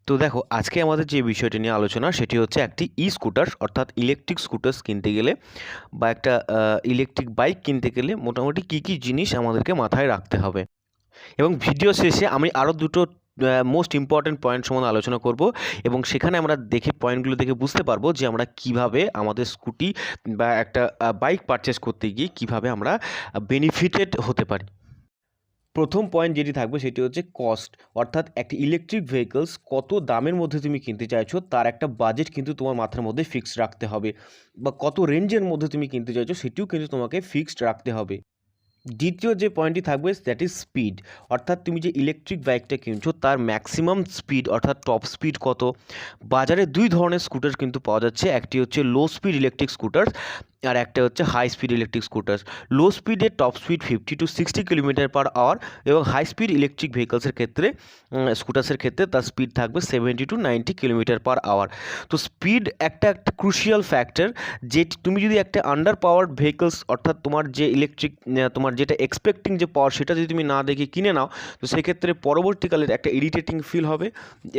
তো দেখো আজকে আমাদের যে বিষয়টি নিয়ে আলোচনা সেটি হচ্ছে একটি স্কুটার অর্থাৎ ইলেকট্রিক স্কুটার্স কিনতে গেলে বা একটা ইলেকট্রিক বাইক কিনতে গেলে মোটামুটি কী কী জিনিস আমাদেরকে মাথায় রাখতে হবে। এবং ভিডিও শেষে আমি আরও দুটো মোস্ট ইম্পর্ট্যান্ট পয়েন্ট সম্বন্ধে আলোচনা করব এবং সেখানে আমরা দেখে পয়েন্টগুলো দেখে বুঝতে পারবো যে আমরা কিভাবে আমাদের স্কুটি বা একটা বাইক পারচেস করতে গিয়ে কিভাবে আমরা বেনিফিটেড হতে পারি। প্রথম পয়েন্ট যেটি থাকবে সেটি হচ্ছে কস্ট, অর্থাৎ একটি ইলেকট্রিক ভেহিকলস কত দামের মধ্যে তুমি কিনতে চাইছো তার একটা বাজেট কিন্তু তোমার মাথার মধ্যে ফিক্সড রাখতে হবে, বা কত রেঞ্জের মধ্যে তুমি কিনতে চাইছো সেটিও কিন্তু তোমাকে ফিক্সড রাখতে হবে। দ্বিতীয় যে পয়েন্টটি থাকবে দ্যাট ইজ স্পিড, অর্থাৎ তুমি যে ইলেকট্রিক বাইকটা কিনছো তার ম্যাক্সিমাম স্পিড অর্থাৎ টপ স্পিড কত। বাজারে দুই ধরনের স্কুটার কিন্তু পাওয়া যাচ্ছে, একটি হচ্ছে লো স্পিড ইলেকট্রিক স্কুটার আর একটা হচ্ছে high speed electric scooter. Low স্পিডের top speed 50 to 60 kilometre per hour এবং হাই স্পিড ইলেকট্রিক ভেহিকলসের ক্ষেত্রে স্কুটার্সের ক্ষেত্রে তার স্পিড থাকবে 70 to 90 কিলোমিটার পার আওয়ার। তো স্পিড একটা ক্রুশিয়াল ফ্যাক্টর, যে তুমি যদি একটা আন্ডার পাওয়ার্ড ভেহিকলস অর্থাৎ তোমার যে ইলেকট্রিক তোমার যেটা এক্সপেক্টিং যে পাওয়ার সেটা যদি তুমি না দেখে কিনে নাও, তো সেক্ষেত্রে পরবর্তীকালে একটা ইরিটেটিং ফিল হবে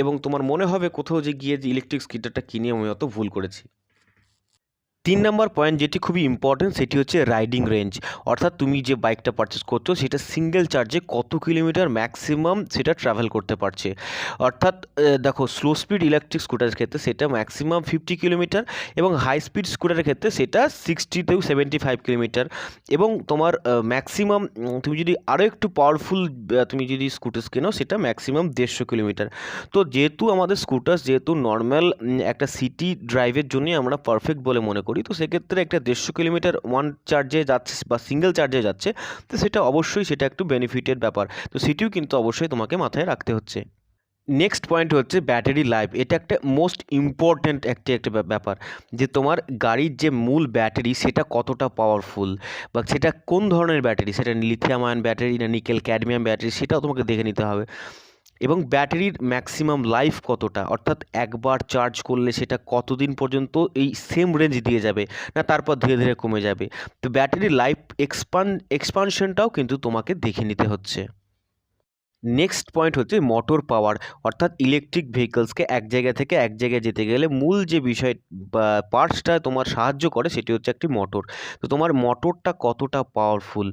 এবং তোমার মনে হবে কোথাও যে গিয়ে যে ইলেকট্রিক স্কুটারটা কিনে আমি অত ভুল করেছি। 3 নম্বর পয়েন্ট যেটি খুবই ইম্পর্টেন্ট সেটি হচ্ছে রাইডিং রেঞ্জ, অর্থাৎ তুমি যে বাইকটা পারচেস করছো সেটা সিঙ্গেল চার্জে কত কিলোমিটার ম্যাক্সিমাম সেটা ট্রাভেল করতে পারছে। অর্থাৎ দেখো স্লো স্পিড ইলেকট্রিক স্কুটারের ক্ষেত্রে সেটা ম্যাক্সিমাম 50 কিলোমিটার এবং হাই স্পিড স্কুটারের ক্ষেত্রে সেটা 60 to 75 কিলোমিটার এবং তোমার ম্যাক্সিমাম তুমি যদি আরও একটু পাওয়ারফুল তুমি যদি স্কুটার্স কেনো সেটা ম্যাক্সিমাম 150 কিলোমিটার। তো যেহেতু আমাদের স্কুটার্স যেহেতু নর্মাল একটা সিটি ড্রাইভের জন্যই আমরা পারফেক্ট বলে মনে করি, তো সেক্ষেত্রে একটা 150 কিলোমিটার ওয়ান চার্জে যাচ্ছে বা সিঙ্গেল চার্জে যাচ্ছে, তো সেটা অবশ্যই সেটা একটু বেনিফিটের ব্যাপার, তো সেটিও কিন্তু অবশ্যই তোমাকে মাথায় রাখতে হচ্ছে। নেক্সট পয়েন্ট হচ্ছে ব্যাটারি লাইফ, এটা একটা মোস্ট ইম্পর্ট্যান্ট একটা ব্যাপার, যে তোমার গাড়ির যে মূল ব্যাটারি সেটা কতটা পাওয়ারফুল বা সেটা কোন ধরনের ব্যাটারি, সেটা লিথিয়াম আয়ন ব্যাটারি না নিকেল ক্যাডমিয়াম ব্যাটারি সেটাও তোমাকে দেখে নিতে হবে। এবং ব্যাটারির ম্যাক্সিমাম লাইফ কতটা, অর্থাৎ একবার চার্জ করলে সেটা কতদিন পর্যন্ত এই সেম রেঞ্জ দিয়ে যাবে না তারপর ধীরে ধীরে কমে যাবে। তো ব্যাটারির লাইফ এক্সপানশনটাও কিন্তু তোমাকে দেখে নিতে হচ্ছে। নেক্সট পয়েন্ট হচ্ছে মোটর পাওয়ার, অর্থাৎ ইলেকট্রিক ভেহিকলসকে এক জায়গা থেকে এক জায়গায় যেতে গেলে মূল যে বিষয় বা পার্টসটা তোমার সাহায্য করে সেটি হচ্ছে একটি মোটর। তো তোমার মোটরটা কতটা পাওয়ারফুল,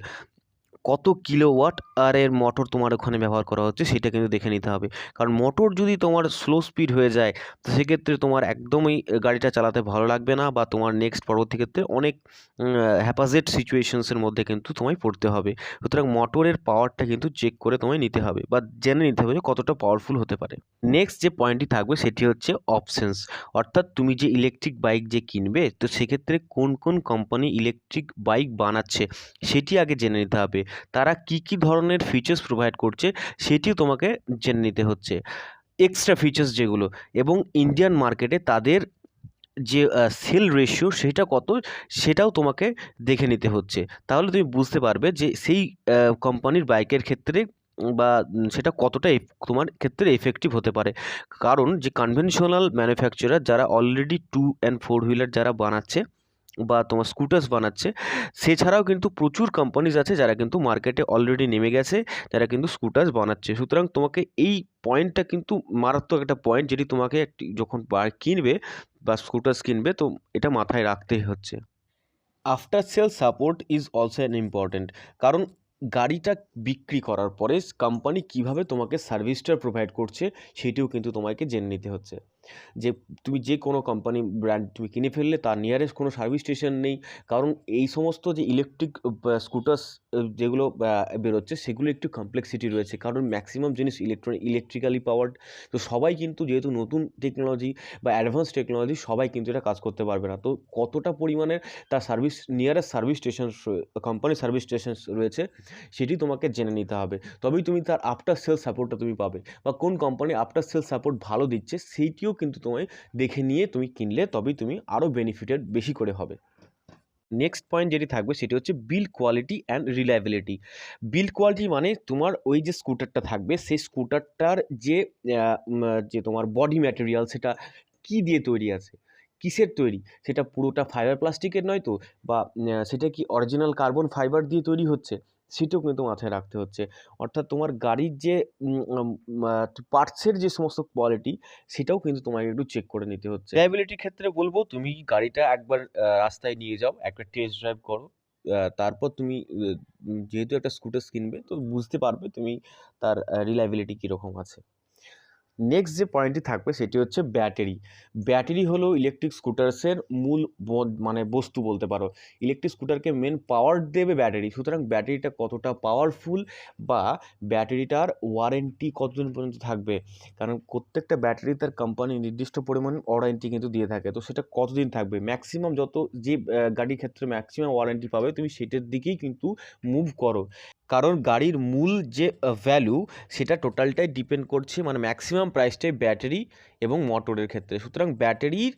কত কিলোওয়াট আরের মোটর তোমার ওখানে ব্যবহার করা হচ্ছে সেটা কিন্তু দেখে নিতে হবে। কারণ মোটর যদি তোমার স্লো স্পিড হয়ে যায় তো সেক্ষেত্রে তোমার একদমই গাড়িটা চালাতে ভালো লাগবে না, বা তোমার নেক্সট পরবর্তী ক্ষেত্রে অনেক হ্যাপাজেট সিচুয়েশনসের মধ্যে কিন্তু তোমায় পড়তে হবে। সুতরাং মোটরের পাওয়ারটা কিন্তু চেক করে তোমায় নিতে হবে বা জেনে নিতে হবে যে কতটা পাওয়ারফুল হতে পারে। নেক্সট যে পয়েন্টটি থাকবে সেটি হচ্ছে অপশনস, অর্থাৎ তুমি যে ইলেকট্রিক বাইক যে কিনবে তো সেক্ষেত্রে কোন কোন কোম্পানি ইলেকট্রিক বাইক বানাচ্ছে সেটি আগে জেনে নিতে হবে। তারা কি কি ধরনের ফিচার্স প্রোভাইড করছে সেটিও তোমাকে জেনে নিতে হচ্ছে, এক্সট্রা ফিচার্স যেগুলো, এবং ইন্ডিয়ান মার্কেটে তাদের যে সেল রেশিও সেটা কত সেটাও তোমাকে দেখে নিতে হচ্ছে। তাহলে তুমি বুঝতে পারবে যে সেই কোম্পানির বাইকের ক্ষেত্রে বা সেটা কতটা তোমার ক্ষেত্রে এফেক্টিভ হতে পারে। কারণ যে কনভেনশনাল ম্যানুফ্যাকচারার যারা অলরেডি 2 and 4 হুইলার যারা বানাচ্ছে বা তোমার স্কুটার্স বানাচ্ছে, সেছাড়াও কিন্তু প্রচুর কোম্পানিজ আছে যারা কিন্তু মার্কেটে অলরেডি নেমে গেছে, যারা কিন্তু স্কুটার্স বানাচ্ছে। সুতরাং তোমাকে এই পয়েন্টটা কিন্তু মারাত্মক একটা পয়েন্ট, যেটি তোমাকে যখন বাইক কিনবে বা স্কুটার্স কিনবে তো এটা মাথায় রাখতেই হচ্ছে। After sale support is also an important, কারণ গাড়িটা বিক্রি করার পরে কোম্পানি কিভাবে তোমাকে সার্ভিসটা প্রোভাইড করছে সেটিও কিন্তু তোমাকে জেনে নিতে হচ্ছে। যে তুমি যে কোনো কোম্পানি ব্র্যান্ড তুমি কিনে ফেললে তার নিয়ারেস্ট কোনো সার্ভিস স্টেশন নেই, কারণ এই সমস্ত যে ইলেকট্রিক স্কুটার্স যেগুলো বেরোচ্ছে সেগুলো একটু কমপ্লেক্সিটি রয়েছে, কারণ ম্যাক্সিমাম জিনিস ইলেকট্রিক্যালি পাওয়ার্ড। তো সবাই কিন্তু যেহেতু নতুন টেকনোলজি বা অ্যাডভান্স টেকনোলজি সবাই কিন্তু এটা কাজ করতে পারবে না। তো কতটা পরিমাণের তার service nearest service station company service station রয়েছে সেটি তোমাকে জেনে নিতে হবে, তবেই তুমি তার আফটার সেল সাপোর্টটা তুমি পাবে, বা কোন কোম্পানি আফটার সেল সাপোর্ট ভালো দিচ্ছে সেইটিও কিন্তু তোমায় দেখে নিয়ে তুমি কিনলে তবেই তুমি আরও বেনিফিটেড বেশি করে হবে। নেক্সট পয়েন্ট যেটি থাকবে সেটি হচ্ছে build quality and reliability. Build quality মানে তোমার ওই যে স্কুটারটা থাকবে সেই স্কুটারটার যে যে তোমার বডি ম্যাটেরিয়াল সেটা কী দিয়ে তৈরি আছে, কিসের তৈরি, সেটা পুরোটা ফাইবার প্লাস্টিকের নয় তো, বা সেটা কি অরিজিনাল কার্বন ফাইবার দিয়ে তৈরি হচ্ছে, সেটাও কিন্তু মাথায় রাখতে হচ্ছে। অর্থাৎ তোমার গাড়ির যে পার্টসের যে সমস্ত কোয়ালিটি সেটাও কিন্তু তোমাকে একটু চেক করে নিতে হচ্ছে। রিলায়েবিলিটির ক্ষেত্রে বলব তুমি গাড়িটা একবার রাস্তায় নিয়ে যাও, একটা টেস্ট ড্রাইভ করো। তারপর তুমি যেহেতু একটা স্কুটার কিনবে তো বুঝতে পারবে তুমি তার রিলায়েবিলিটি কীরকম আছে। নেক্সট যে পয়েন্টটি থাকবে সেটি হচ্ছে ব্যাটারি। ব্যাটারি হলো ইলেকট্রিক স্কুটার্সের মূল মানে বস্তু বলতে পারো। ইলেকট্রিক স্কুটারকে মেন পাওয়ার দেবে ব্যাটারি। সুতরাং ব্যাটারিটা কতটা পাওয়ারফুল বা ব্যাটারিটার ওয়ারেন্টি কতদিন পর্যন্ত থাকবে, কারণ প্রত্যেকটা ব্যাটারি তার কোম্পানি নির্দিষ্ট পরিমাণ ওয়ারেন্টি কিন্তু দিয়ে থাকে। তো সেটা কতদিন থাকবে, ম্যাক্সিমাম যত যে গাড়ির ক্ষেত্রে ম্যাক্সিমাম ওয়ারেন্টি পাবে তুমি সেটার দিকেই কিন্তু মুভ করো, কারণ গাড়ির মূল যে ভ্যালু সেটা টোটালটাই ডিপেন্ড করছে মানে ম্যাক্সিমাম প্রাইসটাই ব্যাটারি এবং মোটরের ক্ষেত্রে। সুতরাং ব্যাটারির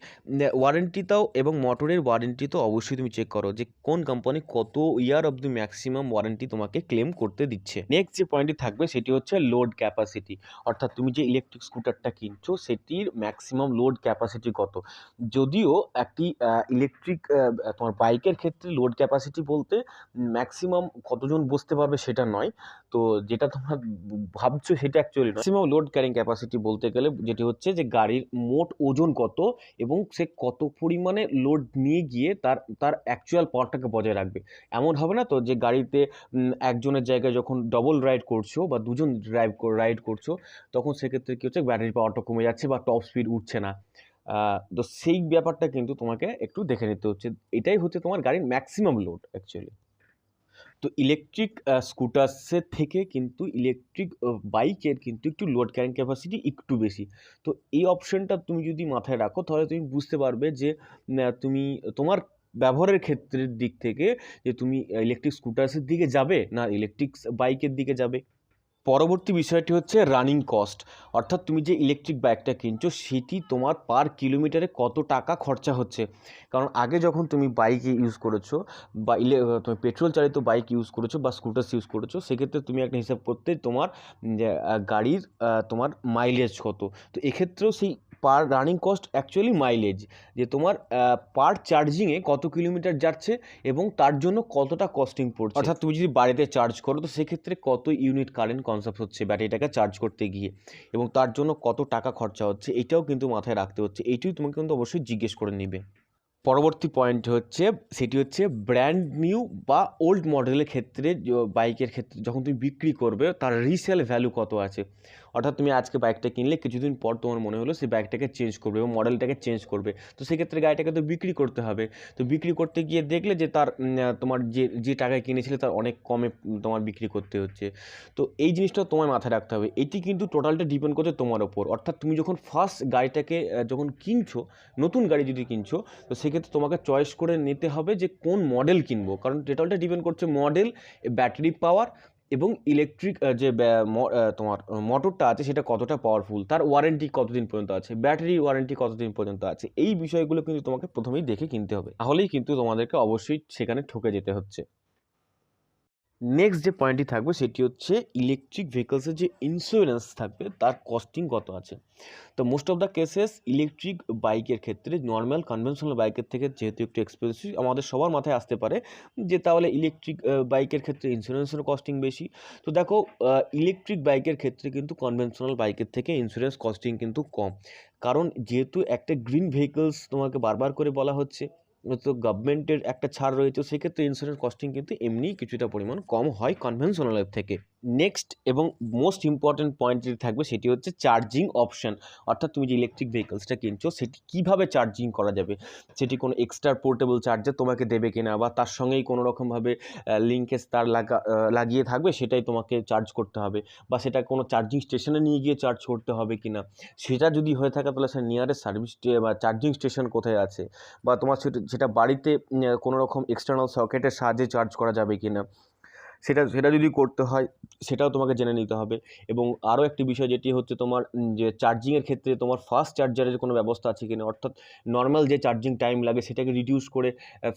ওয়ারেন্টিটাও এবং মোটরের ওয়ারেন্টি তো অবশ্যই তুমি চেক করো যে কোন কোম্পানি কত ইয়ার অব দি ম্যাক্সিমাম ওয়ারেন্টি তোমাকে ক্লেম করতে দিচ্ছে। নেক্সট যে পয়েন্টটি থাকবে সেটি হচ্ছে লোড ক্যাপাসিটি, অর্থাৎ তুমি যে ইলেকট্রিক স্কুটারটা কিনছো সেটির ম্যাক্সিমাম লোড ক্যাপাসিটি কত। যদিও একটি ইলেকট্রিক তোমার বাইকের ক্ষেত্রে লোড ক্যাপাসিটি বলতে ম্যাক্সিমাম কতজন বসতে পারবে সেটা নয়, তো যেটা তোমরা ভাবছো সেটা অ্যাকচুয়ালি নয়। ম্যাক্সিমাম লোড ক্যারিং ক্যাপাসিটি বলতে গেলে যেটি হচ্ছে যে গাড়ির মোট ওজন কত এবং সে কত পরিমাণে লোড নিয়ে গিয়ে তার তার অ্যাকচুয়াল পাওয়ারটাকে বজায় রাখবে। এমন হবে না তো যে গাড়িতে একজনের জায়গায় যখন ডবল রাইড করছো বা দুজন রাইড করছো তখন সেক্ষেত্রে কী হচ্ছে ব্যাটারি পাওয়ারটা কমে যাচ্ছে বা টপ স্পিড উঠছে না। তো সেই ব্যাপারটা কিন্তু তোমাকে একটু দেখে নিতে হচ্ছে। এটাই হচ্ছে তোমার গাড়ির ম্যাক্সিমাম লোড অ্যাকচুয়ালি। তো ইলেকট্রিক স্কুটার্সের থেকে কিন্তু ইলেকট্রিক বাইকের কিন্তু একটু লোড ক্যারিং ক্যাপাসিটি একটু বেশি। তো এই অপশনটা তুমি যদি মাথায় রাখো তাহলে তুমি বুঝতে পারবে যে তুমি তোমার ব্যবহারের ক্ষেত্রের দিক থেকে যে তুমি ইলেকট্রিক স্কুটার্সের দিকে যাবে না ইলেকট্রিক বাইকের দিকে যাবে। পরবর্তী বিষয়টি হচ্ছে রানিং কস্ট, অর্থাৎ তুমি যে ইলেকট্রিক বাইকটা কিনছো সেটি তোমার পার কিলোমিটারে কত টাকা খরচা হচ্ছে। কারণ আগে যখন তুমি বাইক ইউজ করেছো বা তুমি পেট্রোল চালিত বাইক ইউজ করেছো বা স্কুটার্স ইউজ করেছো সেক্ষেত্রে তুমি একটা হিসাব করতে তোমার গাড়ির তোমার মাইলেজ কত। তো এক্ষেত্রেও সেই পার রানিং কস্ট অ্যাকচুয়ালি মাইলেজ, যে তোমার পার চার্জিংয়ে কত কিলোমিটার যাচ্ছে এবং তার জন্য কতটা কস্টিং পড়ছে। অর্থাৎ তুমি যদি বাড়িতে চার্জ করো তো সেক্ষেত্রে কত ইউনিট কারেন্ট কনসাপ্ট হচ্ছে ব্যাটারিটাকে চার্জ করতে গিয়ে এবং তার জন্য কত টাকা খরচা হচ্ছে এটাও কিন্তু মাথায় রাখতে হচ্ছে। এইটাই তোমাকে কিন্তু অবশ্যই জিজ্ঞেস করে নেবে। পরবর্তী পয়েন্ট হচ্ছে সেটি হচ্ছে ব্র্যান্ড নিউ বা ওল্ড মডেলের ক্ষেত্রে বাইকের ক্ষেত্রে যখন তুমি বিক্রি করবে তার রিসেল ভ্যালু কত আছে। অর্থাৎ তুমি আজকে বাইকটা কিনলে কিছুদিন পর তোমার মনে হলো সেই বাইকটাকে চেঞ্জ করবে এবং মডেলটাকে চেঞ্জ করবে, তো সেক্ষেত্রে গাড়িটাকে তো বিক্রি করতে হবে। তো বিক্রি করতে গিয়ে দেখলে যে তার তোমার যে যে টাকায় কিনেছিলে তার অনেক কমে তোমার বিক্রি করতে হচ্ছে। তো এই জিনিসটা তোমার মাথায় রাখতে হবে। এটি কিন্তু টোটালটা ডিপেন্ড করছে তোমার ওপর। অর্থাৎ তুমি যখন ফার্স্ট গাড়িটাকে যখন কিনছো, নতুন গাড়ি যদি কিনছো তো সেক্ষেত্রে তোমাকে চয়েস করে নিতে হবে যে কোন মডেল কিনবো, কারণ টোটালটা ডিপেন্ড করছে মডেল, ব্যাটারি পাওয়ার এবং ইলেকট্রিক যে তোমার মোটরটা আছে সেটা কতটা পাওয়ারফুল, তার ওয়ারেন্টি কতদিন পর্যন্ত আছে, ব্যাটারি ওয়ারেন্টি কতদিন পর্যন্ত আছে। এই বিষয়গুলো কিন্তু তোমাকে প্রথমেই দেখে কিনতে হবে, তাহলেই কিন্তু তোমাদেরকে অবশ্যই সেখানে ঠকে যেতে হচ্ছে। নেক্সট যে পয়েন্টটি থাকবে সেটি হচ্ছে ইলেকট্রিক ভেহিকলসের যে ইন্স্যুরেন্স থাকবে তার কস্টিং কত আছে। তো most of the cases electric বাইকের ক্ষেত্রে নর্মাল কনভেনশনাল বাইকের থেকে যেহেতু একটু এক্সপেন্সিভ আমাদের সবার মাথায় আসতে পারে যে তাহলে ইলেকট্রিক বাইকের ক্ষেত্রে ইন্স্যুরেন্সের কস্টিং বেশি। তো দেখো ইলেকট্রিক বাইকের ক্ষেত্রে কিন্তু কনভেনশনাল বাইকের থেকে ইন্স্যুরেন্স কস্টিং কিন্তু কম, কারণ যেহেতু একটা গ্রিন ভেহিকলস তোমাকে বারবার করে বলা হচ্ছে, তো গভর্নমেন্টের একটা ছাড় রয়েছে, সেক্ষেত্রে ইন্স্যুরেন্স কস্টিং কিন্তু এমনিই কিছুটা পরিমাণ কম হয় কনভেনশনালের থেকে। নেক্সট এবং মোস্ট ইম্পর্ট্যান্ট পয়েন্ট যেটি থাকবে সেটি হচ্ছে চার্জিং অপশান, অর্থাৎ তুমি যে ইলেকট্রিক ভেহিকলসটা কিনছো সেটি কীভাবে চার্জিং করা যাবে, সেটি কোনো এক্সট্রা পোর্টেবল চার্জার তোমাকে দেবে কিনা বা তার সঙ্গেই কোনো রকমভাবে লিঙ্কেজ তার লাগিয়ে থাকবে সেটাই তোমাকে চার্জ করতে হবে, বা সেটা কোনো চার্জিং স্টেশনে নিয়ে গিয়ে চার্জ করতে হবে কিনা, সেটা যদি হয়ে থাকে তাহলে সে নিয়ারেস্ট সার্ভিস বা চার্জিং স্টেশন কোথায় আছে, বা তোমার সেটা বাড়িতে কোনো রকম এক্সটার্নাল সকেটের সাহায্যে চার্জ করা যাবে কিনা, সেটা সেটা যদি করতে হয় সেটাও তোমাকে জেনে নিতে হবে। এবং আরও একটি বিষয় যেটি হচ্ছে তোমার যে চার্জিংয়ের ক্ষেত্রে তোমার ফাস্ট চার্জারের কোনো ব্যবস্থা আছে কিনা, অর্থাৎ নর্মাল যে চার্জিং টাইম লাগে সেটাকে রিডিউস করে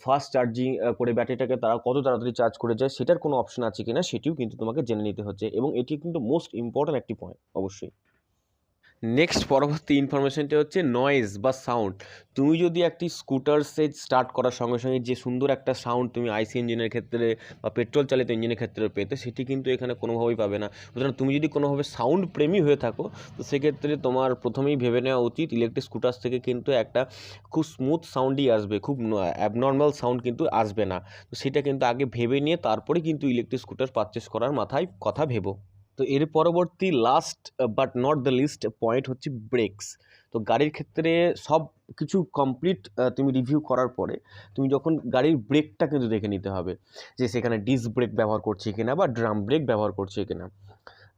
ফাস্ট চার্জিং করে ব্যাটারিটাকে তারা কত তাড়াতাড়ি চার্জ করে যায় সেটার কোনো অপশন আছে কিনা সেটিও কিন্তু তোমাকে জেনে নিতে হচ্ছে, এবং এটি কিন্তু মোস্ট ইম্পর্ট্যান্ট একটি পয়েন্ট অবশ্যই। নেক্সট পরবর্তী ইনফরমেশনটা হচ্ছে নয়েজ বা সাউন্ড। তুমি যদি একটি স্কুটারসে স্টার্ট করার সঙ্গে সঙ্গে যে সুন্দর একটা সাউন্ড তুমি আইসি ইঞ্জিনের ক্ষেত্রে বা পেট্রোল চালিত ইঞ্জিনের ক্ষেত্রে পেতে, সেটি কিন্তু এখানে কোনোভাবেই পাবে না। সুতরাং তুমি যদি কোনোভাবে সাউন্ড প্রেমী হয়ে থাকো, তো সেক্ষেত্রে তোমার প্রথমেই ভেবে নেওয়া উচিত ইলেকট্রিক স্কুটার থেকে কিন্তু একটা খুব স্মুথ সাউন্ডই আসবে, খুব অ্যাবনর্মাল সাউন্ড কিন্তু আসবে না। তো সেটা কিন্তু আগে ভেবে নিয়ে তারপরে কিন্তু ইলেকট্রিক স্কুটার পারচেস করার মাথায় কথা ভেবো। তো এর পরবর্তী last but not the least point হচ্ছে ব্রেকস। তো গাড়ির ক্ষেত্রে সব কিছু কমপ্লিট তুমি রিভিউ করার পরে তুমি যখন গাড়ির ব্রেকটা কিন্তু দেখে নিতে হবে যে সেখানে ডিস্ক ব্রেক ব্যবহার করছে কিনা বা ড্রাম ব্রেক ব্যবহার করছে কিনা।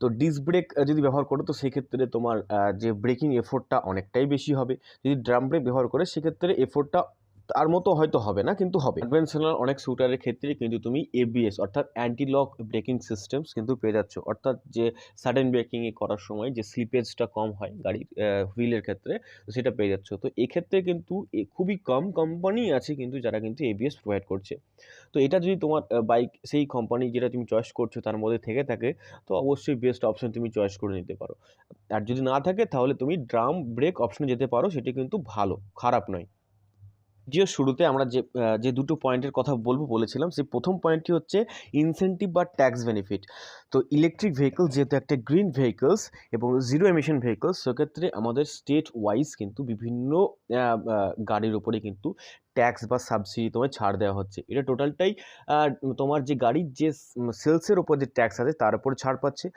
তো ডিস্ক ব্রেক যদি ব্যবহার করো তো সেক্ষেত্রে তোমার যে ব্রেকিং এফোর্টটা অনেকটাই বেশি হবে। যদি ড্রাম ব্রেক ব্যবহার করে সেক্ষেত্রে এফোর্টটা তার মতো হয়তো হবে না, কিন্তু হবে। কনভেনশনাল অনেক স্কুটারের ক্ষেত্রে কিন্তু তুমি এবিএস অর্থাৎ অ্যান্টি লক ব্রেকিং সিস্টেমস কিন্তু পেয়ে যাচ্ছ, অর্থাৎ যে সাডেন ব্রেকিংয়ে করার সময় যে স্লিপেজটা কম হয় গাড়ির হুইলের ক্ষেত্রে, তো সেটা পেয়ে যাচ্ছ। তো এক্ষেত্রে কিন্তু খুবই কম কোম্পানি আছে কিন্তু যারা কিন্তু এবিএস প্রোভাইড করছে। তো এটা যদি তোমার বাইক সেই কোম্পানি যেটা তুমি চয়েস করছো তার মধ্যে থেকে থাকে, তো অবশ্যই বেস্ট অপশন তুমি চয়েস করে নিতে পারো। আর যদি না থাকে তাহলে তুমি ড্রাম ব্রেক অপশনে যেতে পারো, সেটি কিন্তু ভালো, খারাপ নয়। ভিডিওর শুরুতে আমরা যে দুটো পয়েন্টের কথা বলেছিলাম, সেই প্রথম পয়েন্টটি হচ্ছে ইনসেনটিভ বা ট্যাক্স বেনিফিট। তো ইলেকট্রিক ভেহিকল যেহেতু একটা গ্রিন ভেহিকলস এবং জিরো এমিশন ভেহিকলস, সেক্ষেত্রে আমাদের স্টেট ওয়াইজ কিন্তু বিভিন্ন গাড়ির উপরে কিন্তু ট্যাক্স বা সাবসিডি তোমায় ছাড় দেওয়া হচ্ছে। এটা টোটালটাই তোমার যে গাড়ির যে সেলসের ওপর যে ট্যাক্স আছে তার উপরে ছাড় পাচ্ছে।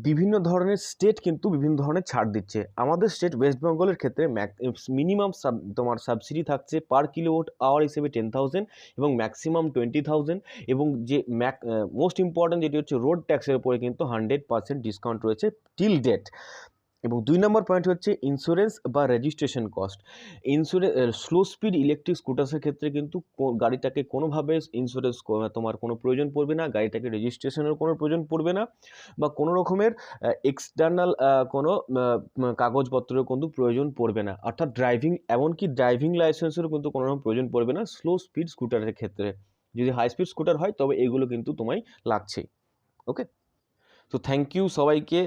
বিভিন্ন ধরনের স্টেট কিন্তু বিভিন্ন ধরনের ছাড় দিচ্ছে। আমাদের স্টেট ওয়েস্ট বেঙ্গলের ক্ষেত্রে মিনিমাম তোমার সাবসিডি থাকছে পার কিলোওয়াট আওয়ার হিসেবে 10,000 এবং ম্যাক্সিমাম 20,000, এবং যে মোস্ট ইম্পর্ট্যান্ট যেটি হচ্ছে রোড ট্যাক্সের উপরে কিন্তু 100% ডিসকাউন্ট রয়েছে টিল ডেট। এবং 2 নম্বর পয়েন্ট হচ্ছে ইন্স্যুরেন্স বা registration cost. Slow speed electric স্কুটার্সের ক্ষেত্রে কিন্তু গাড়িটাকে কোনোভাবে ইন্স্যুরেন্স তোমার কোনো প্রয়োজন পড়বে না, গাড়িটাকে রেজিস্ট্রেশনের কোনো প্রয়োজন পড়বে না, বা কোনো রকমের এক্সটার্নাল কোনো কাগজপত্রের কিন্তু প্রয়োজন পড়বে না, অর্থাৎ এমনকি ড্রাইভিং লাইসেন্সেরও কিন্তু কোনো রকম প্রয়োজন পড়বে না স্লো স্পিড স্কুটারের ক্ষেত্রে। যদি হাই স্পিড স্কুটার হয় তবে এগুলো কিন্তু তোমায় লাগছেই। ওকে, তো থ্যাংক ইউ সবাইকে।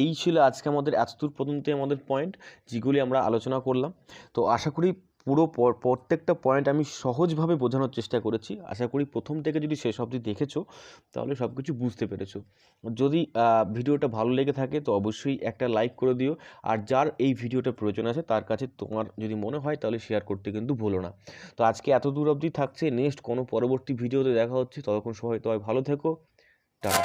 এই ছিল আজকে আমাদের এতদূর পর্যন্ত আমাদের পয়েন্ট যেগুলি আমরা আলোচনা করলাম। তো আশা করি পুরো প্রত্যেকটা পয়েন্ট আমি সহজভাবে বোঝানোর চেষ্টা করেছি। আশা করি প্রথম থেকে যদি শেষ অবধি দেখেছো তাহলে সব কিছু বুঝতে পেরেছো। যদি ভিডিওটা ভালো লেগে থাকে তো অবশ্যই একটা লাইক করে দিও। আর যার এই ভিডিওটা প্রয়োজন আছে তার কাছে তোমার যদি মনে হয় তাহলে শেয়ার করতে কিন্তু ভুলো না। তো আজকে এত দূর অবধি থাকছে, নেক্সট কোনো পরবর্তী ভিডিওতে দেখা হচ্ছে। ততক্ষণ সবাই ভালো থেকো, টাটা।